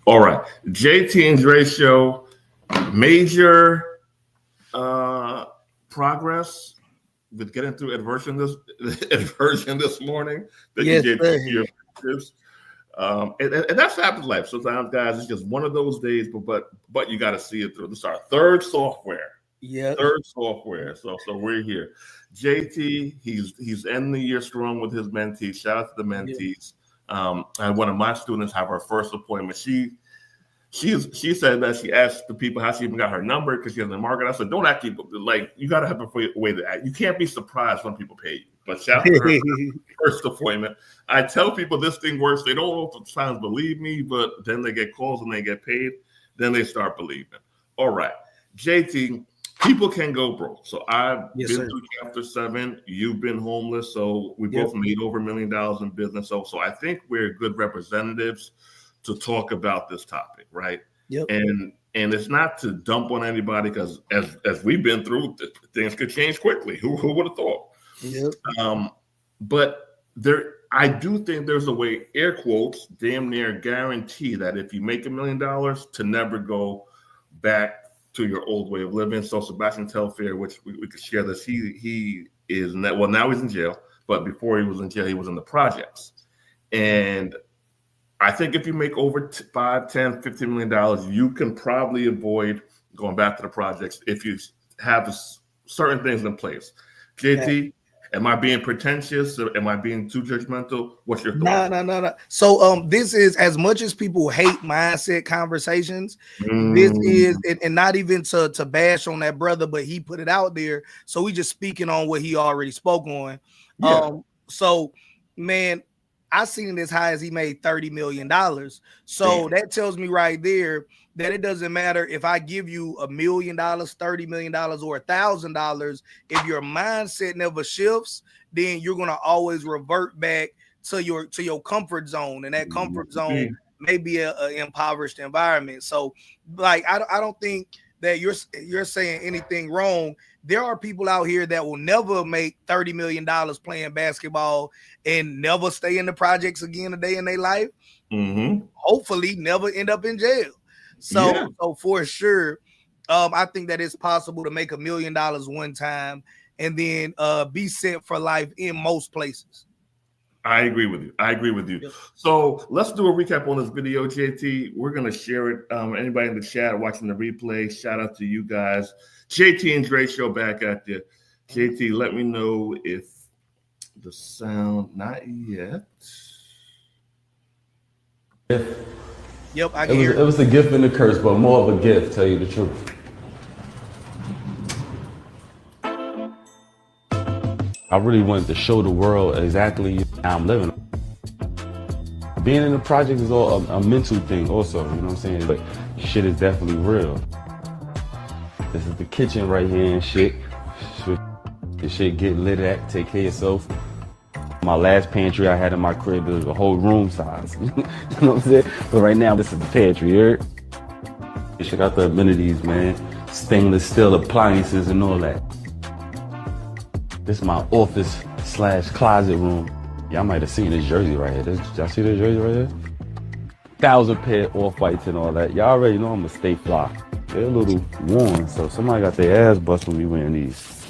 All right. JT and Dre Show, major progress with getting through adversion this morning. Thank you, JT, for your tips. And that's happened in life. Sometimes, guys, it's just one of those days, but you got to see it through. This is our third software. Yeah. Third software. So we're here. JT, he's ending the year strong with his mentees. Shout out to the mentees. And one of my students have her first appointment. She said that she asked the people how she even got her number because she has the market. I said, don't act like you got to have a way to act. You can't be surprised when people pay you. But shout out to her first appointment. I tell people this thing works. They don't sometimes believe me, but then they get calls and they get paid. Then they start believing. All right, JT, people can go broke. So I've been through chapter 7. You've been homeless. So we both made over $1 million in business. So I think we're good representatives to talk about this topic, right? Yep. And it's not to dump on anybody because as we've been through, things could change quickly. Who would have thought? Yep. But I do think there's a way, air quotes, damn near guarantee that if you make $1 million to never go back to your old way of living. So Sebastian Telfair, which we could share this, he is now he's in jail, but before he was in jail, he was in the projects. And I think if you make over $5, $10, $15 million, you can probably avoid going back to the projects if you have certain things in place. JT, am I being pretentious? Or am I being too judgmental? What's your thought? No. So this is, as much as people hate mindset conversations, this is, and not even to bash on that brother, but he put it out there. So we just speaking on what he already spoke on. Yeah. So man, I seen it as high as he made $30 million. So that tells me right there that it doesn't matter if I give you $1 million, $30 million, or $1,000. If your mindset never shifts, then you're gonna always revert back to your comfort zone, and that comfort zone may be an impoverished environment. So, like, I don't think that you're saying anything wrong. There are people out here that will never make $30 million playing basketball and never stay in the projects again a day in their life. Hopefully never end up in jail. So for sure, I think that it's possible to make $1 million one time and then be set for life in most places. I agree with you. Yep. So let's do a recap on this video, JT. We're going to share it. Anybody in the chat watching the replay, shout out to you guys. JT and Dre Show back at you. JT, let me know if the sound, not yet. Yep, I can hear it. It was a gift and a curse, but more of a gift, tell you the truth. I really wanted to show the world exactly how I'm living. Being in the project is all a mental thing also, you know what I'm saying? But shit is definitely real. This is the kitchen right here and shit. This shit getting lit at, take care of yourself. My last pantry I had in my crib, it was a whole room size. You know what I'm saying? But right now, this is the pantry, you heard? Check out the amenities, man. Stainless steel appliances and all that. This is my office / closet room. Y'all might have seen this jersey right here. Y'all see this jersey right here? 1,000 pair Off-Whites and all that. Y'all already know I'm gonna stay fly. They're a little worn, so somebody got their ass bust when we wearing these.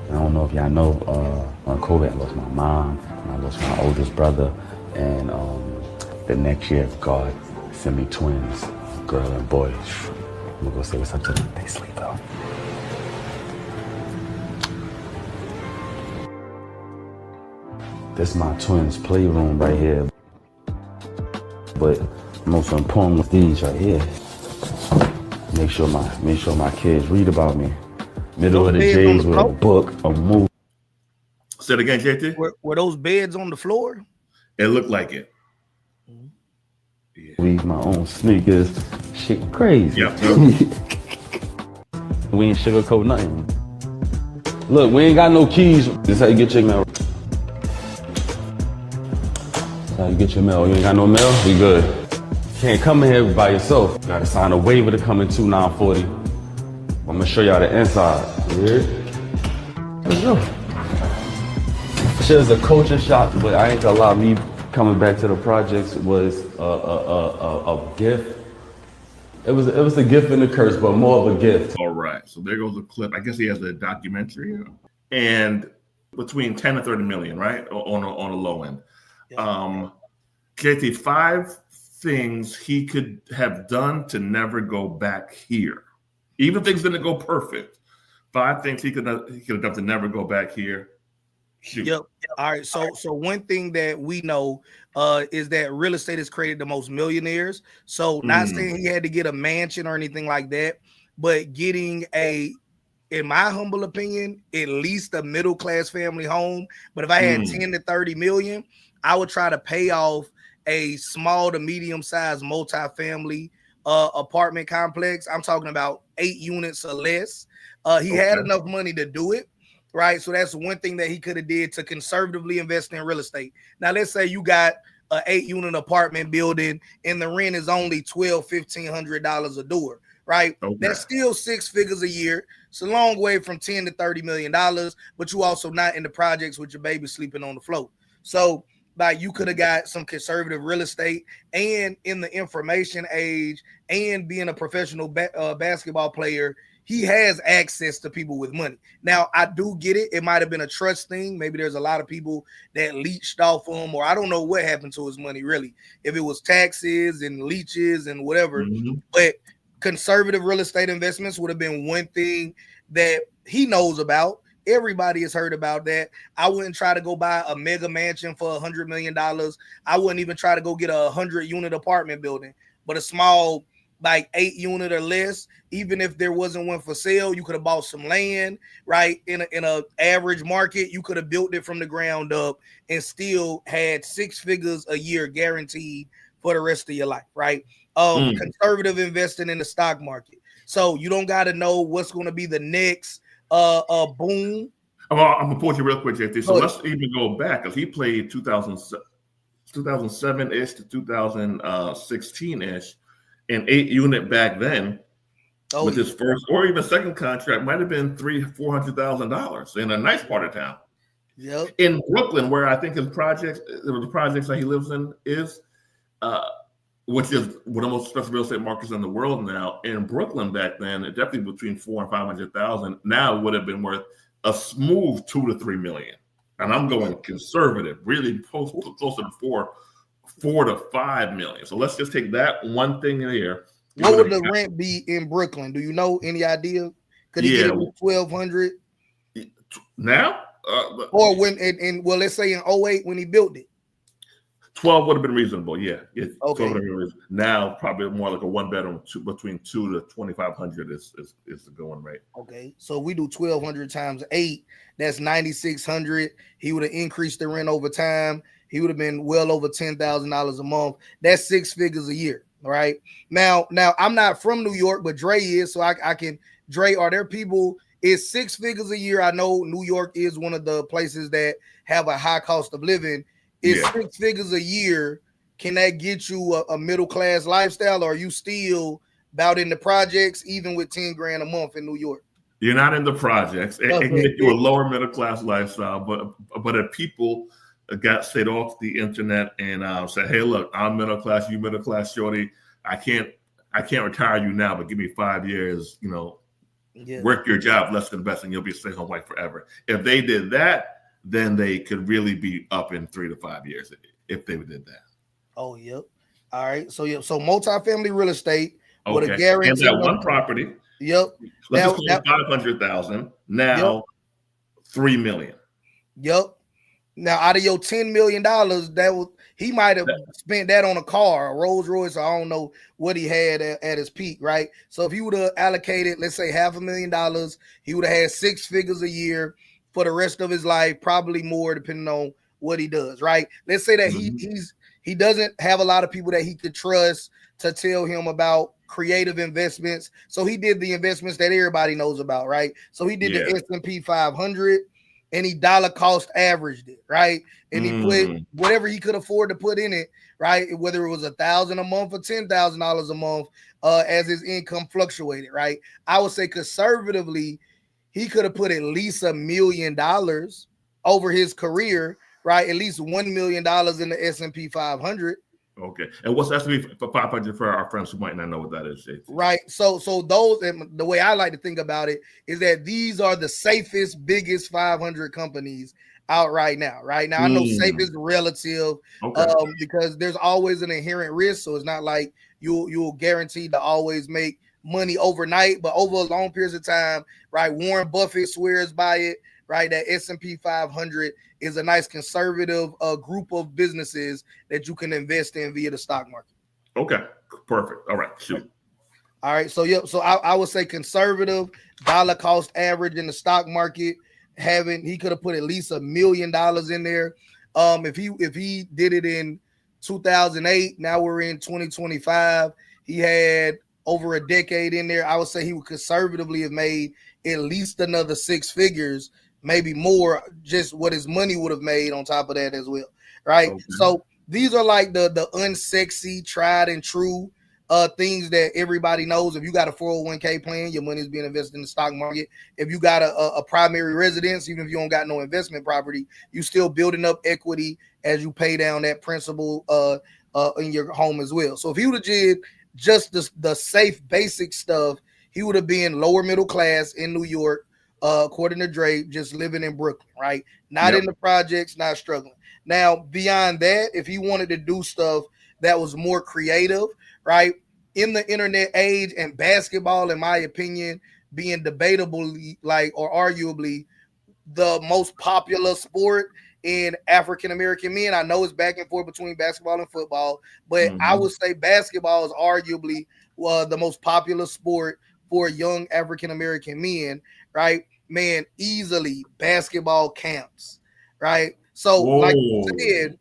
I don't know if y'all know, on COVID, I lost my mom, and I lost my oldest brother, and the next year, God sent me twins, girl and boy. I'm gonna go say what's up to them. They sleep though. This is my twins' playroom right here. But most important with these right here. Make sure my kids read about me. Middle of the days with a book, a movie. Say it again, JT. Were those beds on the floor? It looked like it. Yeah. My own sneakers, shit crazy. Yep. We ain't sugarcoat nothing. Look, we ain't got no keys. This is how you get your mail. That's how you get your mail. You ain't got no mail? We good. Can't come in here by yourself. You gotta sign a waiver to come in 2940. I'm gonna show y'all the inside. You hear? Let's go. This shit is a culture shock, but I ain't gonna lie, me coming back to the projects was a gift. It was a gift and a curse, but more of a gift. All right, so there goes a clip. I guess he has a documentary, and between 10 and 30 million, right, on a low end. JT, 5 things he could have done to never go back here, even if things didn't go perfect. 5 things he could have done to never go back here. Shoot. Yep. All right. So one thing that we know is that real estate has created the most millionaires. So not saying he had to get a mansion or anything like that, but getting in my humble opinion, at least a middle class family home. But if I had 10 to 30 million, I would try to pay off a small to medium sized multifamily apartment complex. I'm talking about 8 units or less. He had enough money to do it. Right. So that's one thing that he could have did to conservatively invest in real estate. Now, let's say you got an 8-unit apartment building and the rent is only $1,200-$1,500 a door. Right. That's still 6 figures a year. It's a long way from $10 to $30 million, but you also not in the projects with your baby sleeping on the floor. So like you could have got some conservative real estate, and in the information age and being a professional basketball player, he has access to people with money. Now, I do get it. It might have been a trust thing. Maybe there's a lot of people that leached off him, or I don't know what happened to his money, really. If it was taxes and leeches and whatever. But conservative real estate investments would have been one thing that he knows about. Everybody has heard about that. I wouldn't try to go buy a mega mansion for $100 million. I wouldn't even try to go get a 100-unit apartment building, but a small, like 8-unit or less. Even if there wasn't one for sale, you could have bought some land, right? In a average market, you could have built it from the ground up and still had 6 figures a year guaranteed for the rest of your life, right? Conservative investing in the stock market. So you don't got to know what's going to be the next boom. Well, I'm gonna put you real quick, JT. So let's even go back, because he played 2007-ish to 2016-ish, an 8-unit back then. With his first or even second contract might have been $300,000-$400,000 in a nice part of town. In Brooklyn, where I think the projects that he lives in is, which is one of the most expensive real estate markets in the world now. In Brooklyn back then, it definitely between $400,000 and $500,000. Now it would have been worth a smooth $2 to $3 million. And I'm going conservative, really closer to $4 to $5 million. So let's just take that one thing there. What would the rent be in Brooklyn? Do you know? Any idea? Could he get it with $1,200 now? Or when well, let's say in 2008 when he built it. 12 would have been reasonable, yeah. Okay. Now probably more like a 1-bedroom between $2,000 to $2,500 is the going rate. Okay, so we do 1,200 times 8. That's $9,600. He would have increased the rent over time. He would have been well over $10,000 a month. That's 6 figures a year. Right now, I'm not from New York, but Dre is, so I can. Dre, are there people? It's 6 figures a year. I know New York is one of the places that have a high cost of living. It's 6 figures a year. Can that get you a middle class lifestyle, or are you still about in the projects, even with $10,000 a month in New York? You're not in the projects. It can get you a lower middle class lifestyle, but if people got set off the internet and said, "Hey, look, I'm middle class, you middle class, shorty. I can't retire you now, but give me 5 years. Work your job less than best, and you'll be a stay-home wife forever." If they did that, then they could really be up in 3 to 5 years if they did that. Oh, yep. All right. So multifamily real estate with a guarantee. And that one property. Yep. Let's just call it $500,000. Now, $3 million. Yep. Now, out of your $10 million, he might have spent that on a car, a Rolls Royce. I don't know what he had at his peak, right? So if he would have allocated, let's say $500,000, he would have had 6 figures a year for the rest of his life, probably more depending on what he does, right? Let's say that he doesn't have a lot of people that he could trust to tell him about creative investments. So he did the investments that everybody knows about, right? So he did the S&P 500. And he dollar cost averaged it, right? And he put whatever he could afford to put in it, right? Whether it was $1,000 a month or $10,000 a month, as his income fluctuated, right? I would say conservatively, he could have put at least $1 million over his career, right? At least $1 million in the S&P 500. Okay. And what's S&P 500 for our friends who might not know what that is, JT? Right. So those, and the way I like to think about it is that these are the safest, biggest 500 companies out right now. Right now, I know safe is relative, because there's always an inherent risk. So it's not like you'll guaranteed to always make money overnight, but over long periods of time, right? Warren Buffett swears by it. Right, that S&P 500 is a nice conservative group of businesses that you can invest in via the stock market. Okay, perfect. All right, shoot. All right, so yeah, so I would say conservative dollar cost average in the stock market. He could have put at least $1 million in there. If he did it in 2008, now we're in 2025. He had over a decade in there. I would say he would conservatively have made at least another 6 figures. Maybe more, just what his money would have made on top of that as well, right? Okay. So these are like the unsexy, tried and true things that everybody knows. If you got a 401k plan, your money is being invested in the stock market. If you got a primary residence, even if you don't got no investment property, you still building up equity as you pay down that principal in your home as well. So if he would have did just the safe, basic stuff, he would have been lower middle class in New York. According to Dre, just living in Brooklyn, right? Not in the projects, not struggling. Now, beyond that, if he wanted to do stuff that was more creative, right? In the internet age and basketball, in my opinion, being debatably or arguably the most popular sport in African-American men. I know it's back and forth between basketball and football, but I would say basketball is arguably the most popular sport for young African-American men, right? Man, easily basketball camps, right? So, like you said,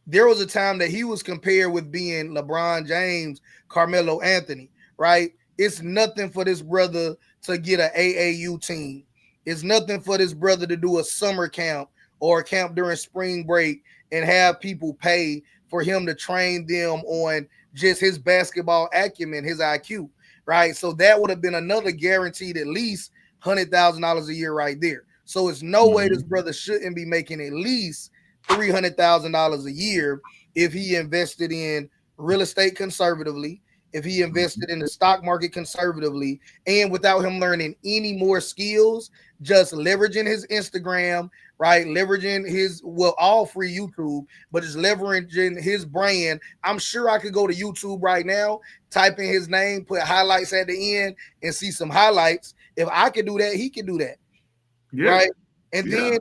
there was a time that he was compared with being LeBron James, Carmelo Anthony, right? It's nothing for this brother to get an AAU team. It's nothing for this brother to do a summer camp or a camp during spring break and have people pay for him to train them on just his basketball acumen, his IQ, right? So that would have been another guaranteed at least $100,000 a year right there. So it's no way this brother shouldn't be making at least $300,000 a year if he invested in real estate conservatively, if he invested in the stock market conservatively, and without him learning any more skills, just leveraging his Instagram, right? Leveraging his, all free YouTube, but just leveraging his brand. I'm sure I could go to YouTube right now, type in his name, put highlights at the end, and see some highlights. If I could do that, he could do that. Yeah. Right. And then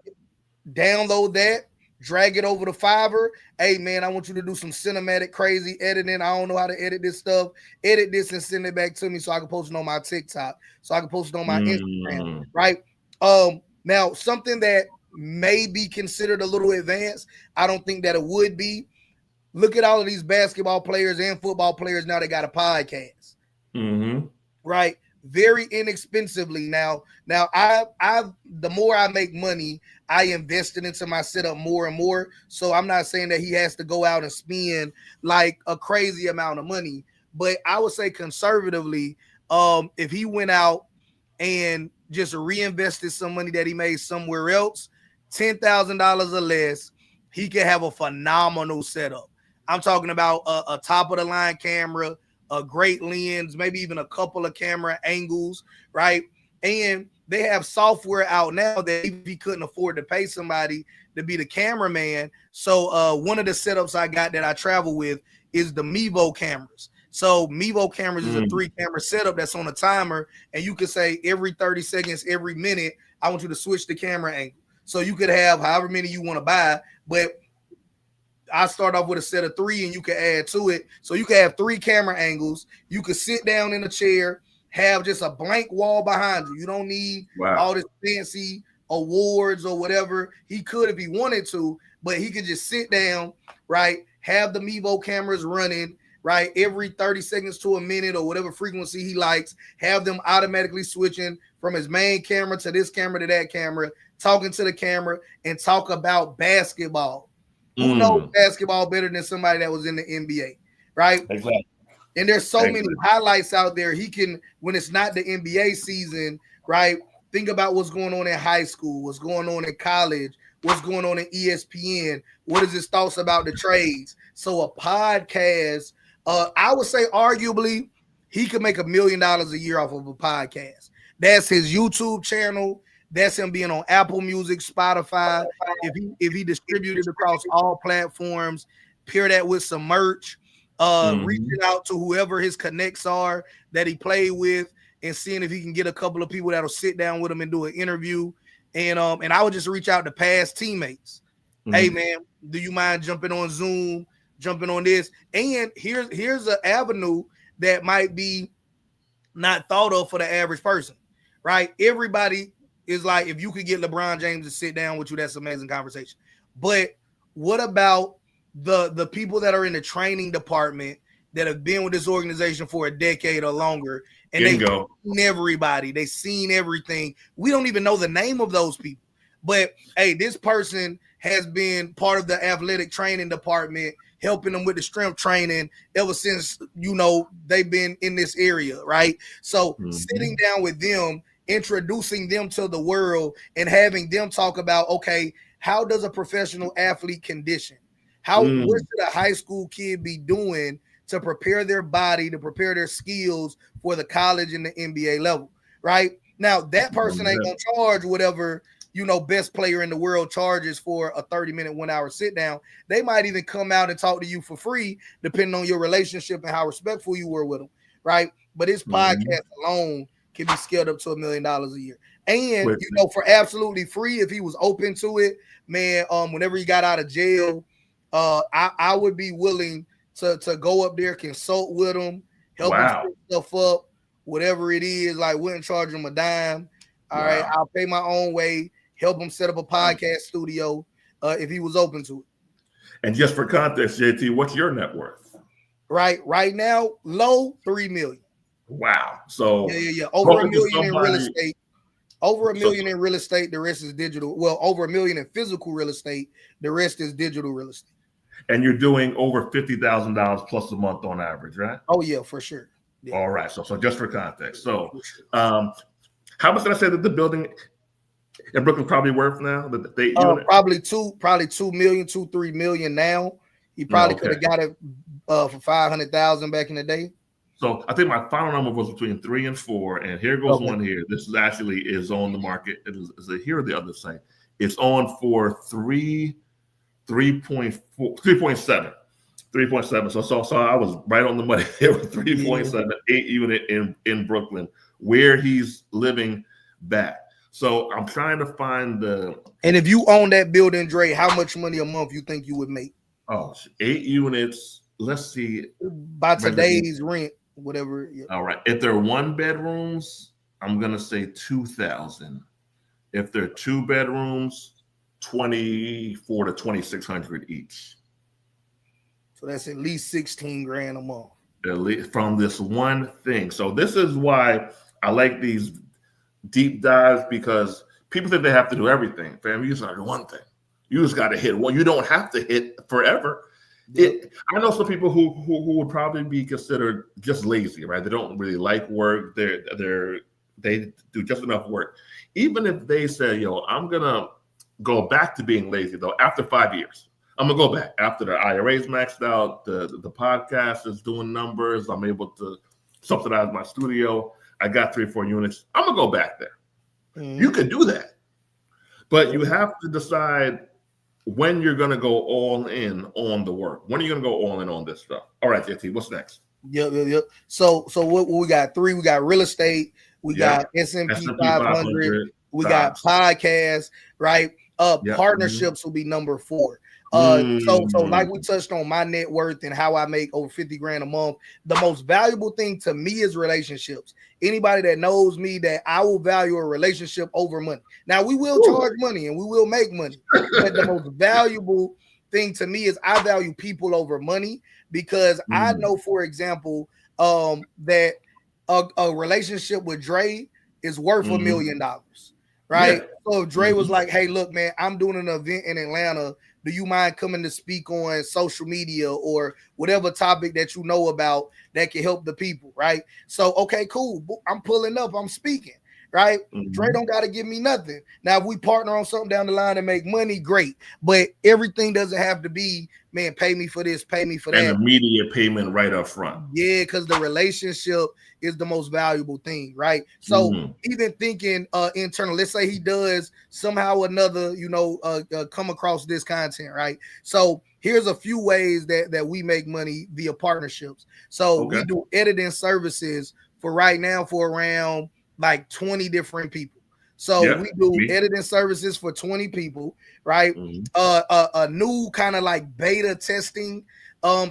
download that, drag it over to Fiverr. Hey, man, I want you to do some cinematic, crazy editing. I don't know how to edit this stuff. Edit this and send it back to me so I can post it on my TikTok, so I can post it on my Instagram. Right. Now, something that may be considered a little advanced, I don't think that it would be. Look at all of these basketball players and football players now. They got a podcast. Right. Very inexpensively now. I've the more I make money, I invest it into my setup more and more. So I'm not saying that he has to go out and spend like a crazy amount of money, but I would say conservatively, if he went out and just reinvested some money that he made somewhere else, $10,000 or less, he could have a phenomenal setup. I'm talking about a top of the line camera, a great lens, maybe even a couple of camera angles, right? And they have software out now that if he couldn't afford to pay somebody to be the cameraman. So one of the setups I got that I travel with is the Mevo cameras. So Mevo cameras is a 3-camera setup that's on a timer, and you can say every 30 seconds, every minute, I want you to switch the camera angle. So you could have however many you want to buy, but I start off with a set of 3 and you can add to it. So you can have 3 camera angles. You could sit down in a chair, have just a blank wall behind you. You don't need all this fancy awards or whatever. He could if he wanted to, but he could just sit down, right? Have the Mevo cameras running, right? Every 30 seconds to a minute or whatever frequency he likes, have them automatically switching from his main camera to this camera to that camera, talking to the camera and talk about basketball. Who knows basketball better than somebody that was in the NBA, right? Exactly. And there's so many highlights out there. He can, when it's not the NBA season, right? Think about what's going on in high school, what's going on in college, what's going on in ESPN, what is his thoughts about the trades. So a podcast, I would say arguably he could make $1 million a year off of a podcast. That's his YouTube channel. That's him being on Apple Music, Spotify. If he distributed across all platforms, pair that with some merch, reaching out to whoever his connects are that he played with, and seeing if he can get a couple of people that'll sit down with him and do an interview. And I would just reach out to past teammates. Hey man, do you mind jumping on Zoom, jumping on this? And here's an avenue that might be not thought of for the average person, right? Everybody is like, if you could get LeBron James to sit down with you, that's an amazing conversation. But what about the people that are in the training department that have been with this organization for a decade or longer, and they've seen everybody, they've seen everything. We don't even know the name of those people. But hey, this person has been part of the athletic training department, helping them with the strength training ever since, they've been in this area, right? So sitting down with them, introducing them to the world, and having them talk about, okay, how does a professional athlete condition? What should a high school kid be doing to prepare their body, to prepare their skills for the college and the NBA level, right? Now, that person ain't going to charge whatever, best player in the world charges for a 30-minute, 1 hour sit down. They might even come out and talk to you for free, depending on your relationship and how respectful you were with them, right? But his podcast alone can be scaled up to $1 million a year. And, for absolutely free, if he was open to it, man, whenever he got out of jail, I would be willing to go up there, consult with him, help him set stuff up, whatever it is. Like, wouldn't charge him a dime. All right, I'll pay my own way, help him set up a podcast studio if he was open to it. And just for context, JT, what's your net worth? Right now, low $3 million. Wow. So yeah. Over $1 million in real estate. Over $1 million in real estate. The rest is digital. Well, over $1 million in physical real estate. The rest is digital real estate. And you're doing over $50,000 plus a month on average, right? Oh yeah, for sure. Yeah. All right. So just for context. So, how much did I say that the building in Brooklyn probably worth now? Probably 2 million, 3 million now. He probably could have got it for 500,000 back in the day. So I think my final number was between 3 and 4. And here goes one here. This is actually on the market. Is it here or the other side? It's on for 3.7. So I was right on the money there with 3.7, 8 unit in Brooklyn, where he's living back. So I'm trying to find and if you own that building, Dre, how much money a month you think you would make? 8 units. Let's see. By today's rent, whatever. Yeah. All right. If they're 1 bedrooms, I'm gonna say 2,000. If they're 2 bedrooms, 2,400 to 2,600 each. So that's at least 16 grand a month. At least from this one thing. So this is why I like these deep dives, because people think they have to do everything. Fam, you just got to do one thing. You just got to hit one. You don't have to hit forever. I know some people who would probably be considered just lazy, right? They don't really like work. They do just enough work. Even if they say, I'm gonna go back to being lazy though after 5 years. I'm gonna go back after the IRA's maxed out, the podcast is doing numbers. I'm able to subsidize my studio. I got 3 or 4 units. I'm gonna go back there. You could do that, but you have to decide when you're gonna go all in on the work. When are you gonna go all in on this stuff? All right, JT, what's next? Yep. So what we got? 3. We got real estate. We got S&P 500. We got podcasts, right? Partnerships will be number 4. So like we touched on my net worth and how I make over 50 grand a month. The most valuable thing to me is relationships. Anybody that knows me, that I will value a relationship over money. Now we will charge money and we will make money, but the most valuable thing to me is I value people over money, because I know, for example, that a relationship with Dre is worth $1 million, right? Yeah. So if Dre was like, hey, look, man, I'm doing an event in Atlanta. Do you mind coming to speak on social media or whatever topic that you know about that can help the people, right? So, okay, cool. I'm pulling up. I'm speaking, right? Dre don't got to give me nothing. Now, if we partner on something down the line and make money, great. But everything doesn't have to be, man, pay me for this, pay me for that. And immediate payment right up front. Yeah, because the relationship is the most valuable thing, right? So even thinking internal, let's say he does somehow or another, come across this content, right? So here's a few ways that we make money via partnerships. So we do editing services for right now for around like 20 different people. So we do editing services for 20 people, right? A new kind of like beta testing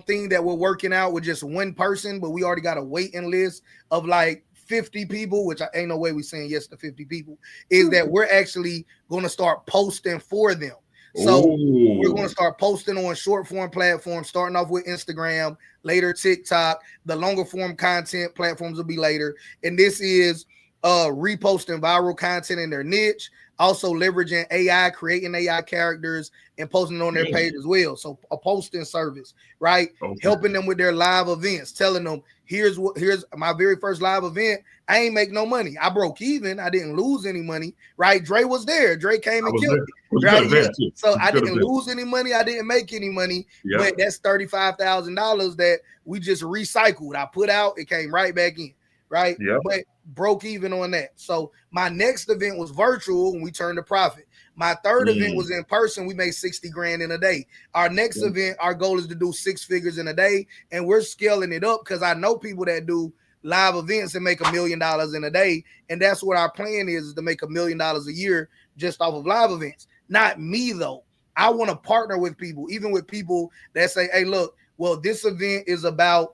thing that we're working out with just one person, but we already got a waiting list of like 50 people, which I ain't no way we saying yes to 50 people, is that we're actually going to start posting for them. So we're going to start posting on short form platforms, starting off with Instagram, later TikTok. The longer form content platforms will be later. And this is reposting viral content in their niche, also leveraging AI, creating AI characters and posting on their page as well. So a posting service, right? Helping them with their live events, telling them, here's my very first live event. I ain't make no money. I broke even. I didn't lose any money, right? Dre was there. Dre came and killed it. Right? Yeah. So I didn't lose any money. I didn't make any money, but that's $35,000 that we just recycled. I put out, it came right back in. Right. But broke even on that. So my next event was virtual and we turned a profit. My third event was in person. We made 60 grand in a day. Our next event, our goal is to do 6 figures in a day. And we're scaling it up because I know people that do live events and make $1 million in a day. And that's what our plan is to make $1 million a year just off of live events. Not me, though. I want to partner with people, even with people that say, hey, look, well, this event is about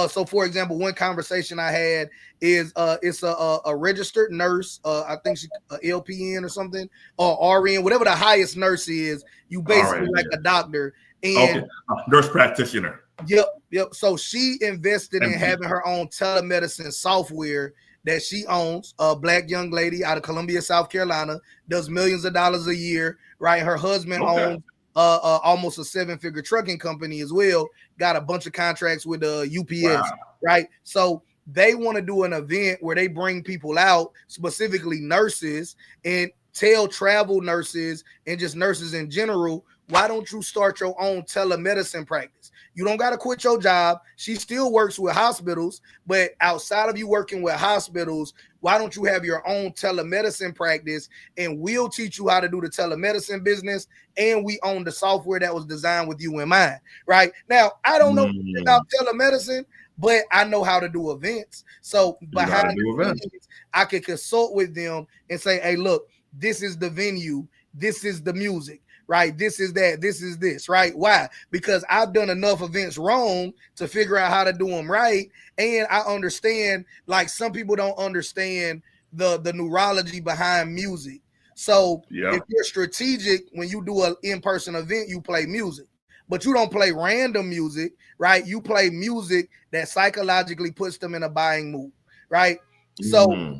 so for example, one conversation I had is it's a registered nurse. I think she's LPN or something, or RN, whatever the highest nurse is. You basically like a doctor and nurse practitioner. Yep. So she invested in having her own telemedicine software that she owns. A black young lady out of Columbia, South Carolina, does millions of dollars a year. Right, her husband owns almost a 7-figure trucking company as well. Got a bunch of contracts with UPS, right? So they want to do an event where they bring people out, specifically nurses, and tell travel nurses and just nurses in general, why don't you start your own telemedicine practice? You don't got to quit your job. She still works with hospitals, but outside of you working with hospitals, why don't you have your own telemedicine practice and we'll teach you how to do the telemedicine business and we own the software that was designed with you in mind, right? Now, I don't know about telemedicine, but I know how to do events. So behind the scenes, I can consult with them and say, hey, look, this is the venue. This is the music. Right? This is that. This is this. Right? Why? Because I've done enough events wrong to figure out how to do them right. And I understand, like some people don't understand the neurology behind music. So if you're strategic, when you do an in-person event, you play music, but you don't play random music, right? You play music that psychologically puts them in a buying mood, right? So,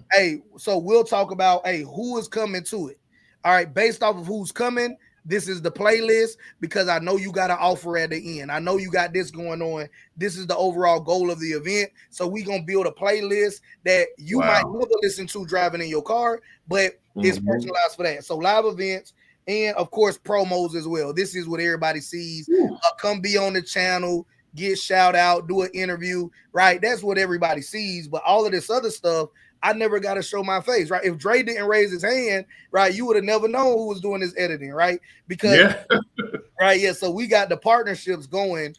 so we'll talk about, who is coming to it. All right. Based off of who's coming, this is the playlist because I know you got an offer at the end. I know you got this going on. This is the overall goal of the event. So we're going to build a playlist that you might never listen to driving in your car, but it's personalized for that. So live events and, of course, promos as well. This is what everybody sees. Come be on the channel, get shout out, do an interview, right? That's what everybody sees. But all of this other stuff, I never got to show my face, right? If Dre didn't raise his hand, right, you would have never known who was doing this editing, right? Because, so we got the partnerships going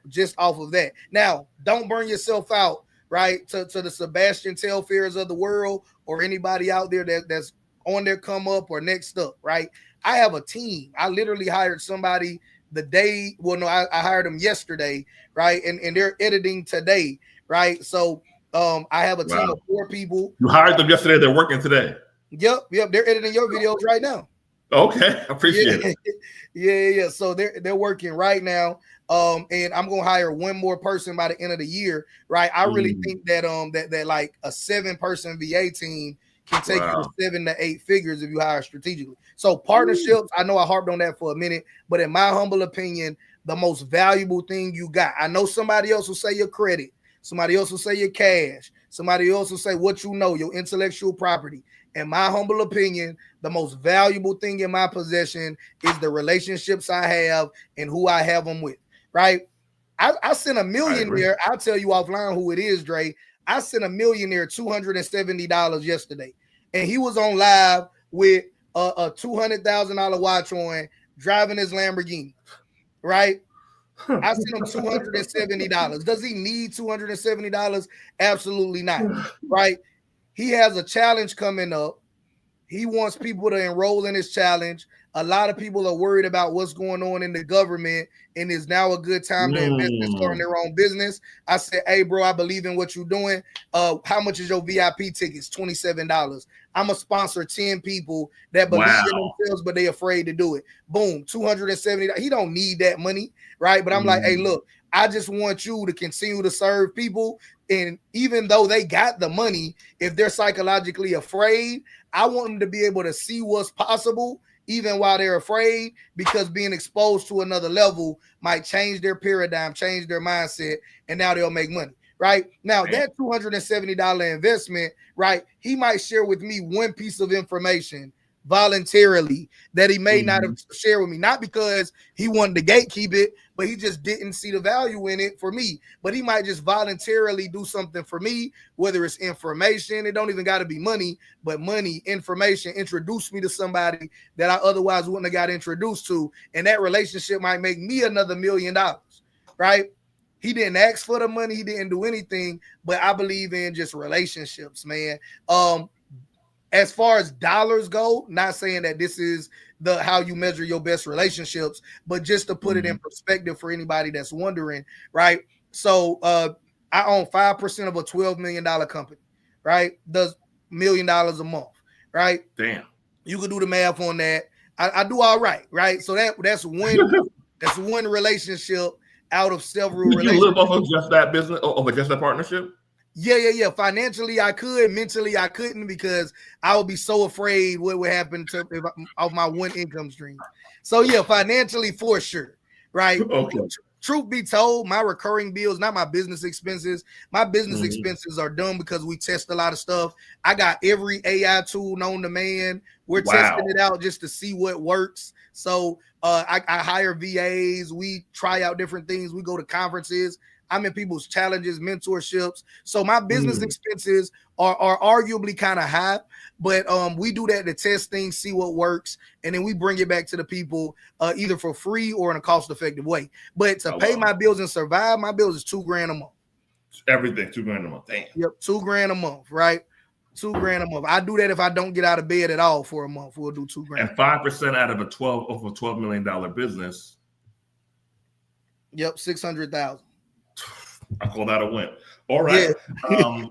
just off of that. Now, don't burn yourself out, right, to the Sebastian Telfairs of the world or anybody out there that's on their come up or next up, right? I have a team. I literally hired somebody I hired them yesterday, right? And they're editing today, right? So I have a team of 4 people. You hired them yesterday. They're working today. Yep. They're editing your videos right now. Okay, I appreciate it. Yeah. So they're working right now. And I'm gonna hire one more person by the end of the year, right? I really think that that like a 7-person VA team can take you to 7 to 8 figures if you hire strategically. So partnerships, I know I harped on that for a minute, but in my humble opinion, the most valuable thing you got. I know somebody else will say your credit. Somebody else will say your cash. Somebody else will say what you know, your intellectual property. In my humble opinion, the most valuable thing in my possession is the relationships I have and who I have them with, right? I sent a millionaire, I'll tell you offline who it is, Dre. I sent a millionaire $270 yesterday, and he was on live with a $200,000 watch on, driving his Lamborghini, right? I sent him $270. Does he need $270? Absolutely not, right? He has a challenge coming up. He wants people to enroll in his challenge. A lot of people are worried about what's going on in the government, and is now a good time to invest in starting their own business. I said, hey, bro, I believe in what you're doing. How much is your VIP tickets? $27. I'm going to sponsor 10 people that believe in themselves, but they afraid to do it. Boom, $270. He don't need that money, right? But I'm like, hey, look, I just want you to continue to serve people. And even though they got the money, if they're psychologically afraid, I want them to be able to see what's possible even while they're afraid, because being exposed to another level might change their paradigm, change their mindset, and now they'll make money, right? Now, that $270 investment, right, he might share with me one piece of information voluntarily that he may not have shared with me, not because he wanted to gatekeep it, but he just didn't see the value in it for me. But he might just voluntarily do something for me, whether it's information. It don't even got to be money, but money, information, introduce me to somebody that I otherwise wouldn't have got introduced to, and that relationship might make me another $1 million, right? He didn't ask for the money, he didn't do anything, but I believe in just relationships, man. As far as dollars go, not saying that this is the how you measure your best relationships, but just to put it in perspective for anybody that's wondering, right? So I own 5% of a $12 million company, right? Does $1 million a month, right? Damn. You can do the math on that. I do all right, right? So that's one relationship out of several relationships. You live off of just that business, or just that partnership? Yeah. Financially, I could. Mentally, I couldn't, because I would be so afraid what would happen to of my one income stream. So yeah, financially for sure, right? Okay. Truth be told, my recurring bills, not my business expenses. My business expenses are done because we test a lot of stuff. I got every AI tool known to man. We're testing it out just to see what works. So I hire VAs. We try out different things. We go to conferences. I'm in people's challenges, mentorships. So my business expenses are arguably kind of high, but we do that to test things, see what works, and then we bring it back to the people either for free or in a cost-effective way. But to pay my bills and survive, my bills is $2,000 a month. Everything, $2,000 a month. Damn. Yep, $2,000 a month, right? $2,000 a month. I do that if I don't get out of bed at all for a month. We'll do $2,000. And 5% out of a $12 million business. Yep, $600,000. I call that a win. All right. Yeah.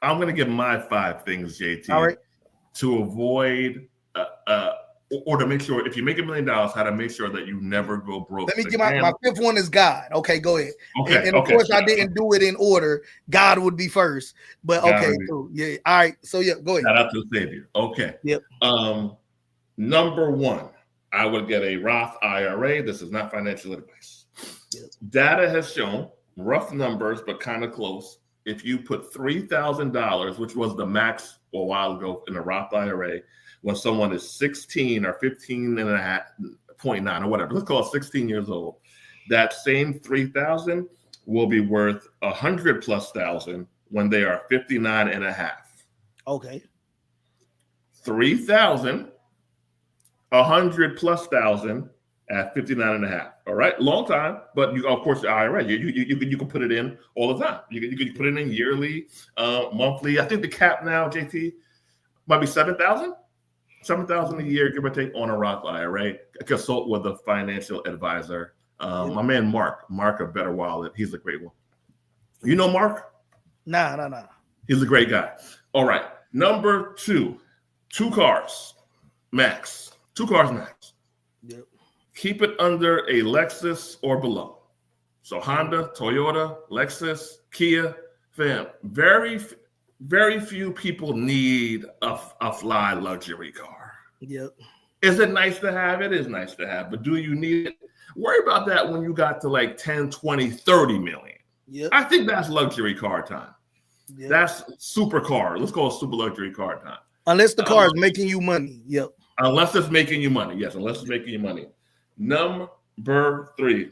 I'm going to give my 5 things, JT, all right, to avoid or to make sure if you make $1 million, how to make sure that you never go broke. Let me give my 5th one is God. Okay, go ahead. Okay, and of course, I didn't do it in order. God would be first, but okay, cool. Yeah. All right. So yeah, go ahead. Shout out to the Savior. Okay. Yep. Number 1, I would get a Roth IRA. This is not financial advice. Yep. Data has shown, rough numbers, but kind of close. If you put $3,000, which was the max a while ago in a Roth IRA, when someone is 16 or 15.9 or whatever, let's call it 16 years old, that same $3,000 will be worth $100,000+ when they are 59.5. Okay. 3,000, $100,000+ at 59.5. All right, long time, but you, of course, the IRA, you can put it in all the time. You can put it in yearly, monthly. I think the cap now, JT, might be 7,000 a year, give or take, on a Roth IRA. Consult with a financial advisor. My man Mark of Better Wallet, he's a great one. You know Mark? Nah. He's a great guy. All right, number 2, 2 cars max. 2 cars max. Yep. Keep it under a Lexus or below. So Honda, Toyota, Lexus, Kia, fam. Very few people need a fly luxury car. Yep. Is it nice to have? It is nice to have, but do you need it? Worry about that when you got to like 10, 20, 30 million. Yep. I think that's luxury car time. Yep. That's super car. Let's call it super luxury car time. Unless the car is making you money. Yep. Unless it's making you money. Yes, unless it's making you money. Number 3.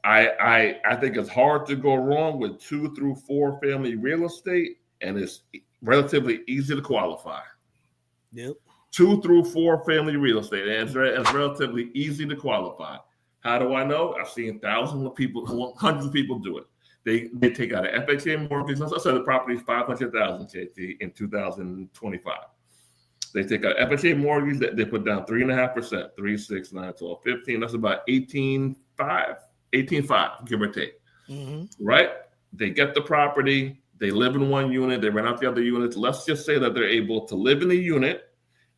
I think it's hard to go wrong with 2 through 4 family real estate, and it's relatively easy to qualify. Yep. 2 through 4 family real estate, and it's relatively easy to qualify. How do I know? I've seen thousands of people, hundreds of people do it. They take out an FHA mortgage. Let's say the property is $500,000, JT, in 2025. They take out FHA mortgage that they put down 3.5%, 3, 6, 9, 12, 15. That's about 18.5, give or take. Mm-hmm. Right? They get the property. They live in one unit. They rent out the other units. Let's just say that they're able to live in the unit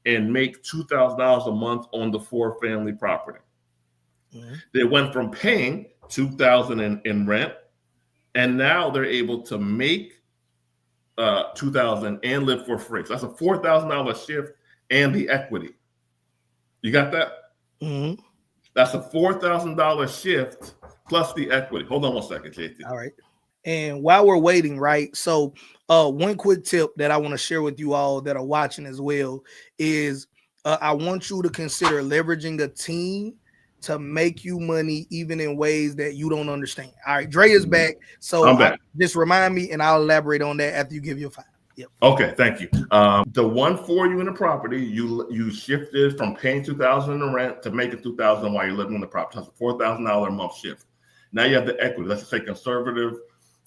and make $2,000 a month on the 4-family property. Mm-hmm. They went from paying $2,000 in rent, and now they're able to make $2,000 and live for free. So that's a $4,000 shift and the equity. You got that? Mm-hmm. That's a $4,000 shift plus the equity. Hold on one second, JT. All right. And while we're waiting, right? So one quick tip that I want to share with you all that are watching as well is I want you to consider leveraging a team to make you money even in ways that you don't understand. All right, Dre is back. So I'm back. Just remind me and I'll elaborate on that after you give your 5. Yep. Okay, thank you. The 1 4-unit property, you shifted from paying $2,000 in rent to making $2,000 while you're living in the property. That's a $4,000 a month shift. Now you have the equity. Let's just say conservative.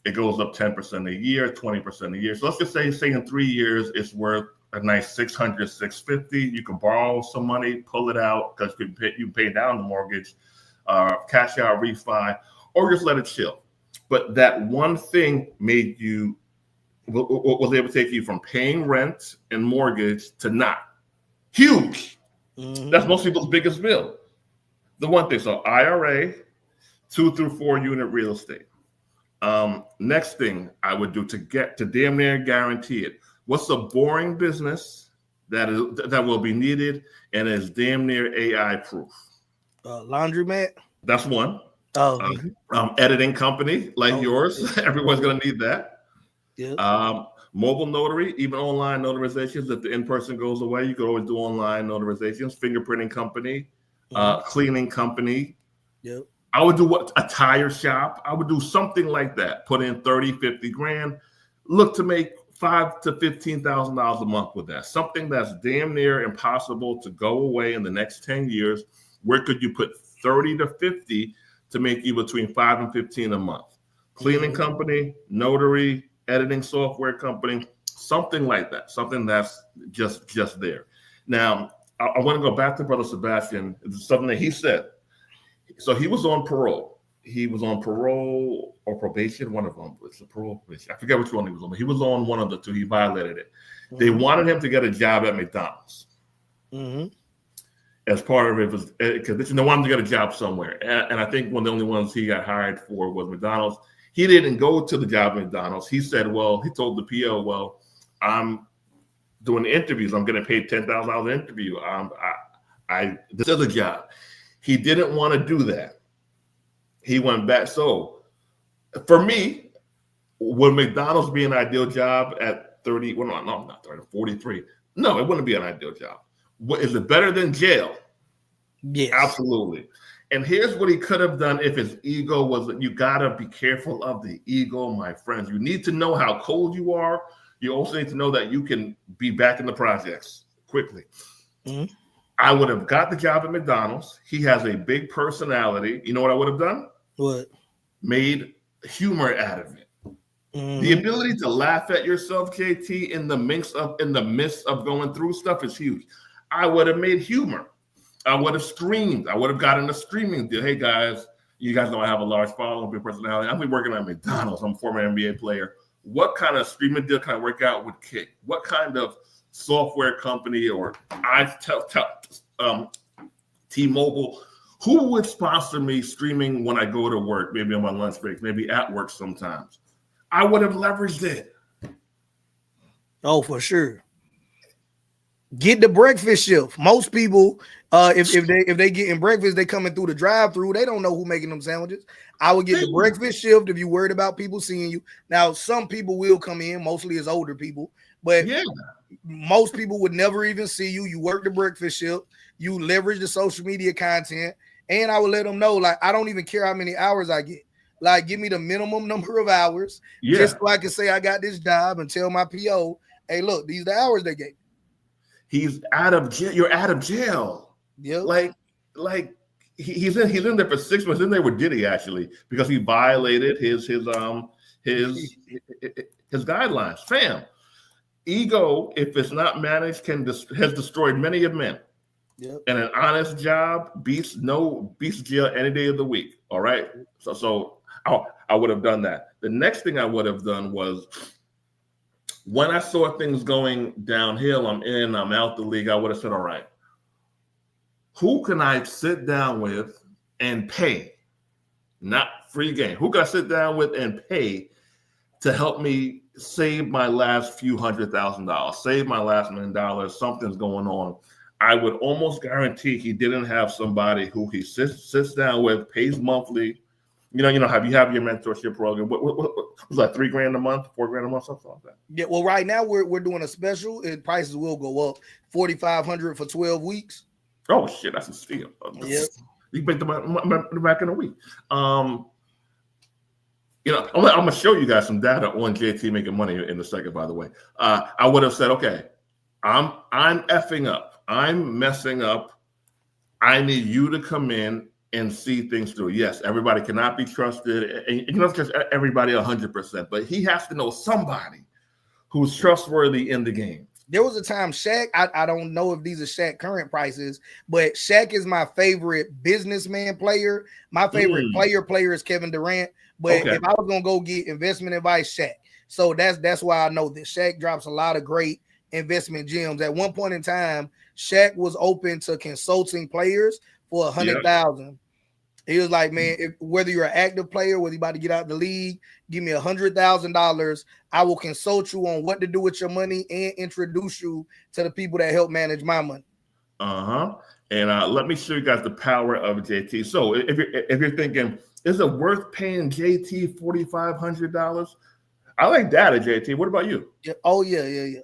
It goes up 10% a year, 20% a year. So let's just say in 3 years, it's worth a nice $600, $650. You can borrow some money, pull it out because you pay down the mortgage, cash out, refi, or just let it chill. But that one thing made you was able to take you from paying rent and mortgage to not. Huge. Mm-hmm. That's most people's biggest bill. The one thing. So IRA, 2 through 4 unit real estate. Next thing I would do to get to damn near guarantee it. What's a boring business that will be needed and is damn near AI proof? Laundromat. That's one. Oh, editing company like yours. Everyone's going to need that. Yeah. Mobile notary, even online notarizations. If the in-person goes away, you could always do online notarizations. Fingerprinting company, cleaning company. Yep. I would do a tire shop. I would do something like that. Put in 30, 50 grand. Look to make $5,000 to $15,000 a month with that. Something that's damn near impossible to go away in the next 10 years. Where could you put 30 to 50 to make you between 5 and 15 a month? Cleaning company, notary, editing software company, something like that. Something that's just there. Now, I want to go back to Brother Sebastian. It's something that he said. So he was on parole. He was on parole or probation, one of them. It's a parole probation. I forget which one he was on, but he was on one of the 2. He violated it. Mm-hmm. They wanted him to get a job at McDonald's. Mm-hmm. As part of it was because they wanted him to get a job somewhere. And I think one of the only ones he got hired for was McDonald's. He didn't go to the job at McDonald's. He said, he told the PO, I'm doing interviews. I'm getting paid $10,000 an interview. This is a job. He didn't want to do that. He went back. So for me, would McDonald's be an ideal job at 30? Well, no, not 30, 43. No, it wouldn't be an ideal job. Is it better than jail? Yes. Absolutely. And here's what he could have done if his ego was, you got to be careful of the ego, my friends. You need to know how cold you are. You also need to know that you can be back in the projects quickly. Mm-hmm. I would have got the job at McDonald's. He has a big personality. You know what I would have done? What? Made humor out of it. Mm-hmm. The ability to laugh at yourself, JT, in the midst of going through stuff is huge. I would have made humor. I would have screamed. I would have gotten a streaming deal. Hey guys, you guys know I have a large following, big personality. I'll be working at McDonald's. I'm a former NBA player. What kind of streaming deal can I work out with Kick? What kind of software company or T-Mobile, who would sponsor me streaming when I go to work, maybe on my lunch break, maybe at work sometimes? I would have leveraged it. Oh, for sure. Get the breakfast shift. Most people, if they getting breakfast, they coming through the drive-through. They don't know who making them sandwiches. I would get the breakfast shift if you worried about people seeing you. Now, some people will come in, mostly as older people, but most people would never even see you. You work the breakfast shift. You leverage the social media content, and I would let them know, like, I don't even care how many hours I get. Like, give me the minimum number of hours, just so I can say I got this job and tell my PO, hey, look, these are the hours they gave. He's out of jail. You're out of jail. Yeah. Like he's in there for 6 months. In there with Diddy actually because he violated his guidelines. Fam, ego, if it's not managed, has destroyed many of men. Yep. And an honest job beats jail any day of the week. All right. So I would have done that. The next thing I would have done was, when I saw things going downhill, I'm out the league, I would have said, all right, who can I sit down with and pay? Not free game. Who can I sit down with and pay to help me save my last few $100,000, save my last $1 million? Something's going on. I would almost guarantee he didn't have somebody who he sits down with, pays monthly. You know, have your mentorship program? What was that? $3,000 a month, $4,000 a month, something like that. Yeah. Well, right now we're doing a special, and prices will go up. $4,500 for 12 weeks. Oh shit, that's a steal. Yeah, you make the back in a week. I'm gonna show you guys some data on JT making money in a second. By the way, I would have said, okay, I'm effing up. I'm messing up. I need you to come in and see things through. Yes, everybody cannot be trusted, and you don't trust everybody 100%, but he has to know somebody who's trustworthy in the game. There was a time Shaq, I don't know if these are Shaq current prices, but Shaq is my favorite businessman player. My favorite player is Kevin Durant. But if I was gonna go get investment advice, Shaq. So that's why I know that Shaq drops a lot of great investment gems. At one point in time, Shaq was open to consulting players for $100,000. He was like, man, whether you're an active player, whether you're about to get out of the league, give me $100,000. I will consult you on what to do with your money and introduce you to the people that help manage my money. And let me show you guys the power of JT. So if you're thinking, is it worth paying JT $4,500? I like data, JT. What about you? Yeah. Oh, yeah.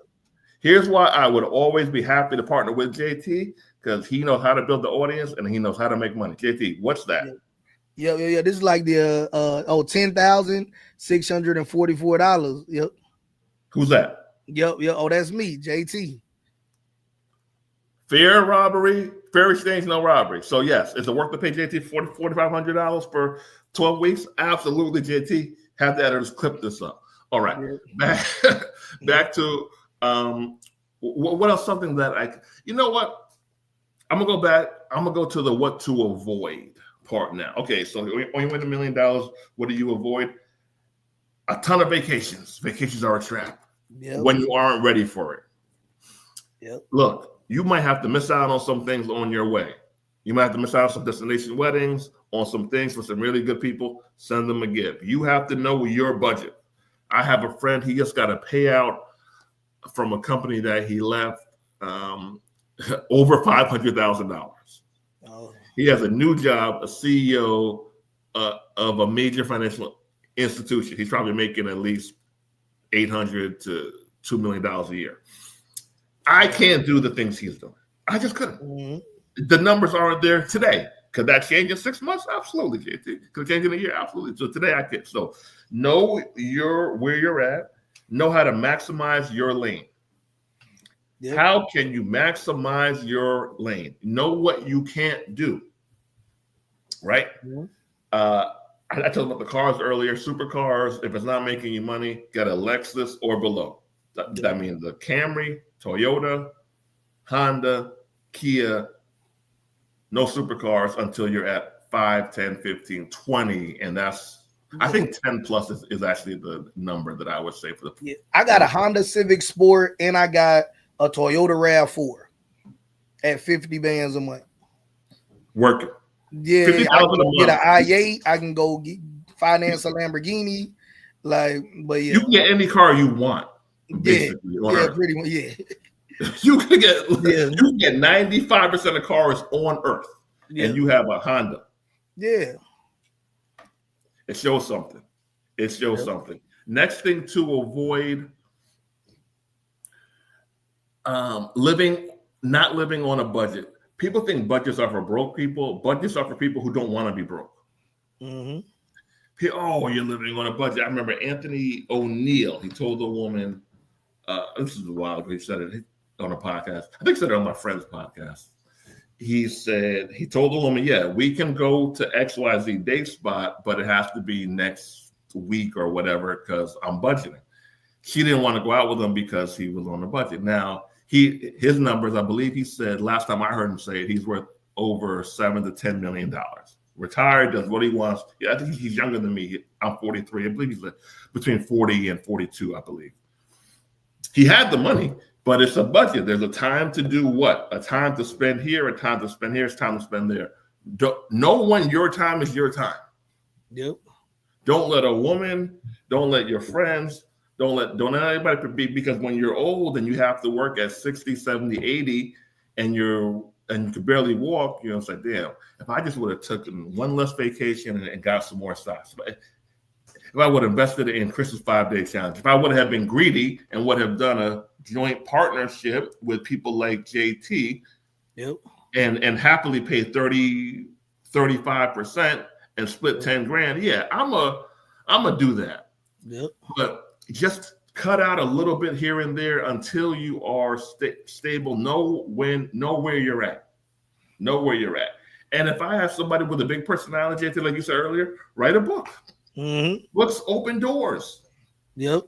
Here's why I would always be happy to partner with JT, because he knows how to build the audience and he knows how to make money. JT, what's that? Yeah. This is like the $10,644. Yep. Who's that? Yep. Oh, that's me, JT. Fair robbery, fair exchange, no robbery. So yes, is it worth to pay JT $4,500 for 12 weeks? Absolutely, JT. Have that or just clip this up. All right. Back to what else? Something that you know what? I'm gonna go back. I'm gonna go to the what to avoid part now. Okay, so when you win $1 million, what do you avoid? A ton of vacations. Vacations are a trap when you aren't ready for it. Yep. Look, you might have to miss out on some things on your way. You might have to miss out on some destination weddings, on some things for some really good people. Send them a gift. You have to know your budget. I have a friend. He just got a payout from a company that he left. Over $500,000. Oh. He has a new job, a CEO of a major financial institution. He's probably making at least $800 to $2 million a year. I can't do the things he's doing. I just couldn't. Mm-hmm. The numbers aren't there today. Could that change in 6 months? Absolutely, JT. Could it change in a year? Absolutely. So today I can. So know where you're at. Know how to maximize your lane. Yep. How can you maximize your lane? Know what you can't do, right? Mm-hmm. I told about the cars earlier. Supercars, if it's not making you money, get a Lexus or below. That means the Camry, Toyota, Honda, Kia. No supercars until you're at 5, 10, 15, 20. And I think 10 plus is actually the number that I would say for the. Yeah, I got a Honda Civic Sport and I got a Toyota RAV4 at 50 bands a month. Working. Yeah, I can get an i8. I can go finance a Lamborghini. But yeah. You can get any car you want. Yeah, pretty much. Yeah. You can get 95% of cars on Earth, and you have a Honda. Yeah. It shows something. It shows something. Next thing to avoid, not living on a budget. People think budgets are for broke people. Budgets are for people who don't want to be broke. Mm-hmm. Oh, you're living on a budget. I remember Anthony O'Neill. He told a woman, this is a while ago, he said it on a podcast. I think he said it on my friend's podcast. He said, he told the woman, yeah, we can go to XYZ date spot, but it has to be next week or whatever because I'm budgeting. She didn't want to go out with him because he was on a budget. Now, his numbers, I believe he said, last time I heard him say it, he's worth over $7 to $10 million. Retired, does what he wants. Yeah, I think he's younger than me. I'm 43. I believe he's between 40 and 42, I believe. He had the money, but it's a budget. There's a time to do what? A time to spend here, a time to spend here, it's time to spend there. Know when your time is your time. Yep. Don't let a woman, don't let your friends, don't let anybody be, because when you're old and you have to work at 60, 70, 80, and you can barely walk, it's like, damn, if I just would have taken one less vacation and got some more stocks. If I would have invested in Chris's 5-day challenge, if I would have been greedy and would have done a joint partnership with people like JT, and happily paid 35% and split 10 grand, yeah, I'm a do that. Yep. But just cut out a little bit here and there until you are stable. Know where you're at. And if I have somebody with a big personality, like you said earlier, write a book. Mm-hmm. Books open doors. Yep.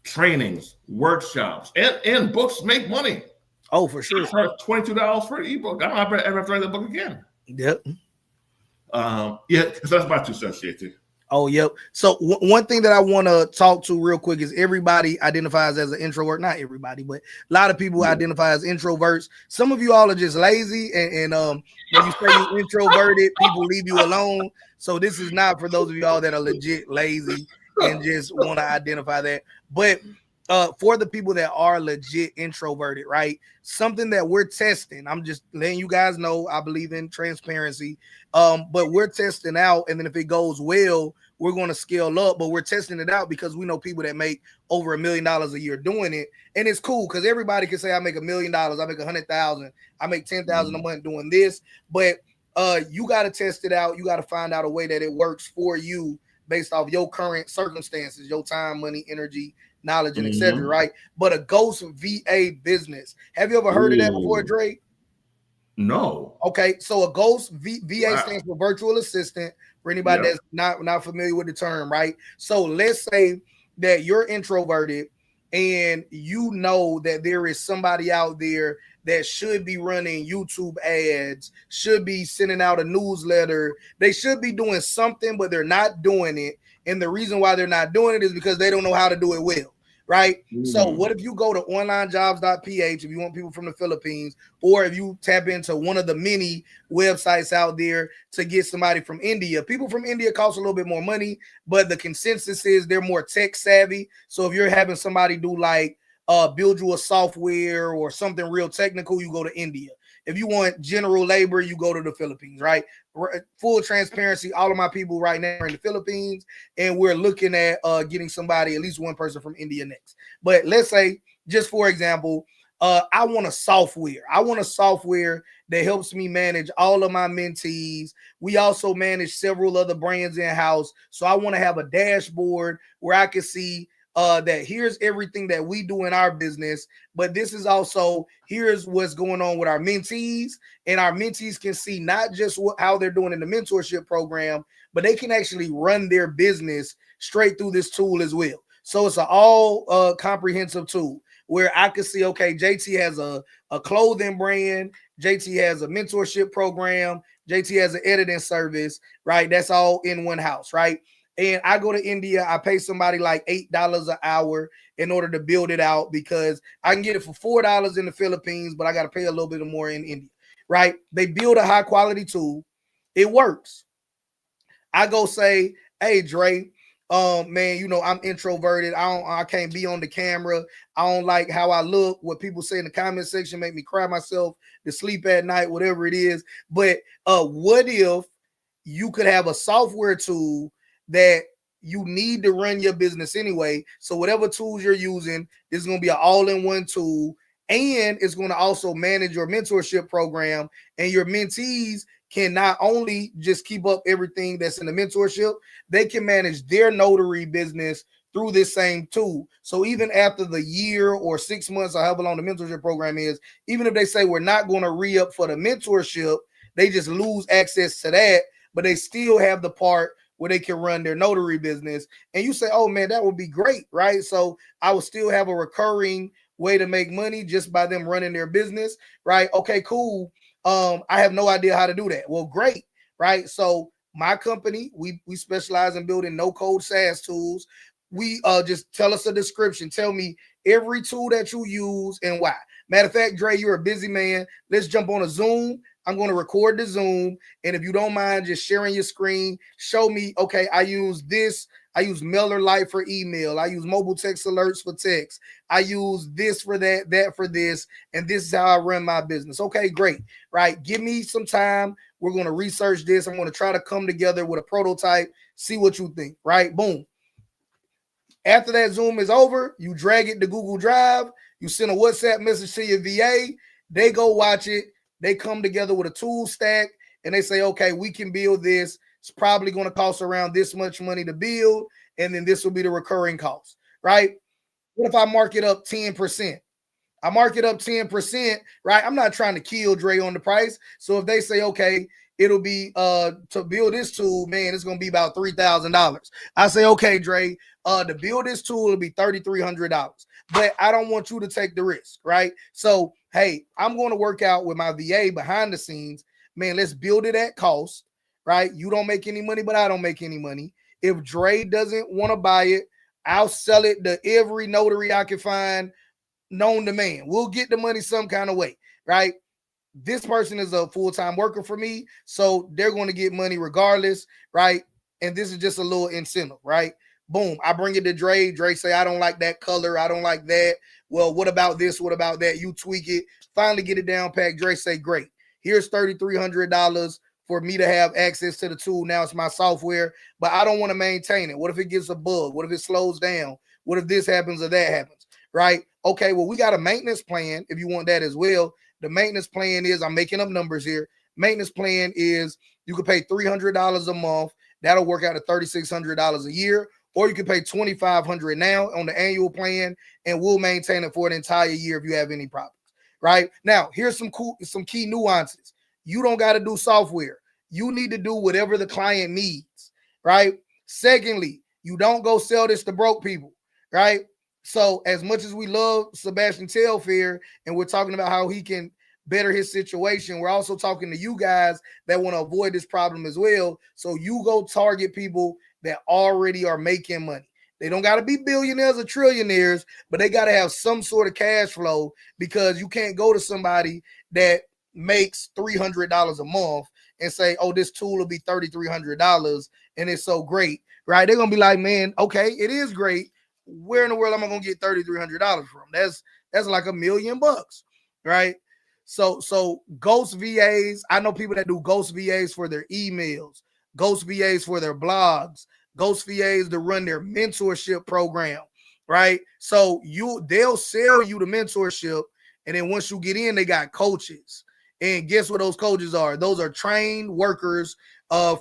Trainings, workshops, and books make money. Oh, for sure. I charge $22 for an ebook. I don't ever have to write that book again. Yep. So that's my 2 cents, JT. Oh, yep. So one thing that I want to talk to real quick is everybody identifies as an introvert. Not everybody, but a lot of people identify as introverts. Some of you all are just lazy, and when you say you're introverted, people leave you alone. So this is not for those of y'all that are legit lazy and just want to identify that. But for the people that are legit introverted, right? Something that we're testing. I'm just letting you guys know I believe in transparency. But we're testing out, and then if it goes well, we're going to scale up. But we're testing it out because we know people that make over $1 million a year doing it, and it's cool because everybody can say I make $1 million, I make 100,000, I make 10,000 a month doing this. But you got to test it out. You got to find out a way that it works for you based off your current circumstances, your time, money, energy, knowledge, and etc. Right? But a ghost VA business. Have you ever heard of that before, Dre? No. Okay, so a ghost VA stands for virtual assistant. For anybody that's not familiar with the term, right? So let's say that you're introverted and you know that there is somebody out there that should be running YouTube ads, should be sending out a newsletter. They should be doing something, but they're not doing it. And the reason why they're not doing it is because they don't know how to do it well, right? So what if you go to onlinejobs.ph if you want people from the Philippines, or if you tap into one of the many websites out there to get somebody from India. People from India cost a little bit more money, but the consensus is they're more tech savvy. So if you're having somebody do like build you a software or something real technical, you go to India. If you want general labor, you go to the Philippines, right? Full transparency, all of my people right now are in the Philippines, and we're looking at getting somebody, at least one person from India next. But let's say, just for example, I want a software. I want a software that helps me manage all of my mentees. We also manage several other brands in-house. So I want to have a dashboard where I can see that here's everything that we do in our business, but this is also here's what's going on with our mentees, and our mentees can see not just how they're doing in the mentorship program, but they can actually run their business straight through this tool as well. So it's an all comprehensive tool where I can see, okay, JT has a clothing brand, JT has a mentorship program, JT has an editing service, right? That's all in one house, right? And I go to India, I pay somebody like $8 an hour in order to build it out because I can get it for $4 in the Philippines, but I got to pay a little bit more in India, right? They build a high quality tool. It works. I go say, hey, Dre, Man, you know, I'm introverted. I can't be on the camera. I don't like how I look. What people say in the comment section make me cry myself to sleep at night, whatever it is. But what if you could have a software tool that you need to run your business anyway? So whatever tools you're using, this is going to be an all-in-one tool, and it's going to also manage your mentorship program, and your mentees can not only just keep up everything that's in the mentorship, they can manage their notary business through this same tool. So even after the year or 6 months or however long the mentorship program is, even if they say we're not going to re-up for the mentorship, they just lose access to that, but they still have the part where they can run their notary business. And you say, oh man, that would be great, right? So I will still have a recurring way to make money just by them running their business, right? Okay, cool. I have no idea how to do that. Well, great, right? So my company, we specialize in building no-code SaaS tools. We just tell us a description. Tell me every tool that you use and why. Matter of fact, Dre, you're a busy man. Let's jump on a Zoom. I'm going to record the Zoom. And if you don't mind just sharing your screen, show me, okay, I use this. I use Mailer Lite for email. I use mobile text alerts for text. I use this for that, that for this, and this is how I run my business. Okay, great, right? Give me some time. We're going to research this. I'm going to try to come together with a prototype, see what you think, right? Boom. After that Zoom is over, you drag it to Google Drive. You send a WhatsApp message to your VA. They go watch it. They come together with a tool stack, and they say, okay, we can build this. It's probably going to cost around this much money to build, and then this will be the recurring cost, right? What if I mark it up 10%? I mark it up 10%, right? I'm not trying to kill Dre on the price. So if they say, okay, it'll be to build this tool, man, it's going to be about $3,000. I say, okay, Dre, to build this tool, it'll be $3,300. But I don't want you to take the risk, right? So, hey, I'm going to work out with my VA behind the scenes. Man, let's build it at cost, right? You don't make any money, but I don't make any money. If Dre doesn't want to buy it, I'll sell it to every notary I can find known to man. We'll get the money some kind of way, right? This person is a full-time worker for me, so they're going to get money regardless, right? And this is just a little incentive, right? Boom, I bring it to Dre. Dre say, I don't like that color. I don't like that. Well, what about this? What about that? You tweak it. Finally get it down packed. Dre say, great. Here's $3,300 for me to have access to the tool. Now it's my software, but I don't want to maintain it. What if it gets a bug? What if it slows down? What if this happens or that happens, right? Okay, well, we got a maintenance plan if you want that as well. The maintenance plan is, I'm making up numbers here. Maintenance plan is you can pay $300 a month. That'll work out to $3,600 a year. Or you can pay $2,500 now on the annual plan, and we'll maintain it for an entire year if you have any problems, right? Now, here's some key nuances. You don't got to do software. You need to do whatever the client needs, right? Secondly, you don't go sell this to broke people, right? So as much as we love Sebastian Telfair and we're talking about how he can better his situation, we're also talking to you guys that want to avoid this problem as well. So you go target people that already are making money. They don't got to be billionaires or trillionaires, but they got to have some sort of cash flow, because you can't go to somebody that makes $300 a month and say, oh, this tool will be $3,300 and it's so great, right? They're going to be like, man, okay, it is great. Where in the world am I going to get $3,300 from? That's like $1 million, right? So ghost VAs, I know people that do ghost VAs for their emails, ghost VAs for their blogs, ghost VAs to run their mentorship program, right? So they'll sell you the mentorship, and then once you get in, they got coaches. And guess what those coaches are? Those are trained workers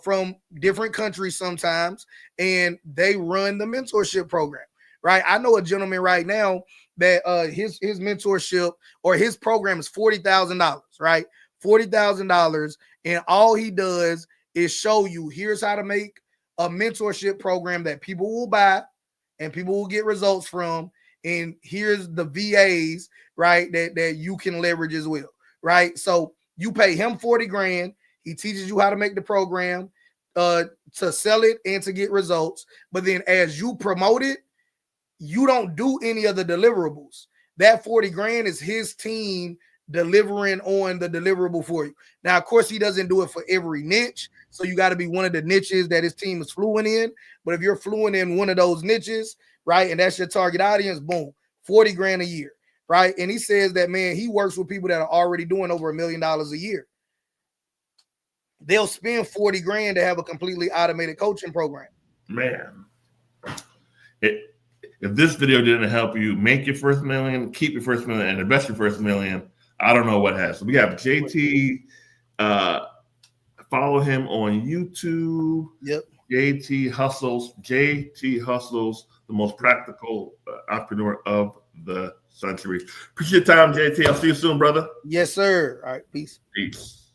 from different countries sometimes, and they run the mentorship program, right? I know a gentleman right now that his mentorship or his program is $40,000, right? $40,000, and all he does is show you, here's how to make a mentorship program that people will buy and people will get results from, and here's the VAs, right, that you can leverage as well, right? So you pay him 40 grand. He teaches you how to make the program, to sell it and to get results. But then as you promote it, you don't do any of the deliverables. That 40 grand is his team delivering on the deliverable for you. Now, of course, he doesn't do it for every niche. So you got to be one of the niches that his team is fluent in. But if you're fluent in one of those niches, right, and that's your target audience, boom, 40 grand a year, right? And he says that, man, he works with people that are already doing over $1 million a year. They'll spend 40 grand to have a completely automated coaching program. Man, if this video didn't help you make your first million, keep your first million, and invest your first million, I don't know what has. So we have JT. Follow him on YouTube. Yep. JT Hustles. JT Hustles, the most practical entrepreneur of the century. Appreciate your time, JT. I'll see you soon, brother. Yes, sir. All right. Peace. Peace.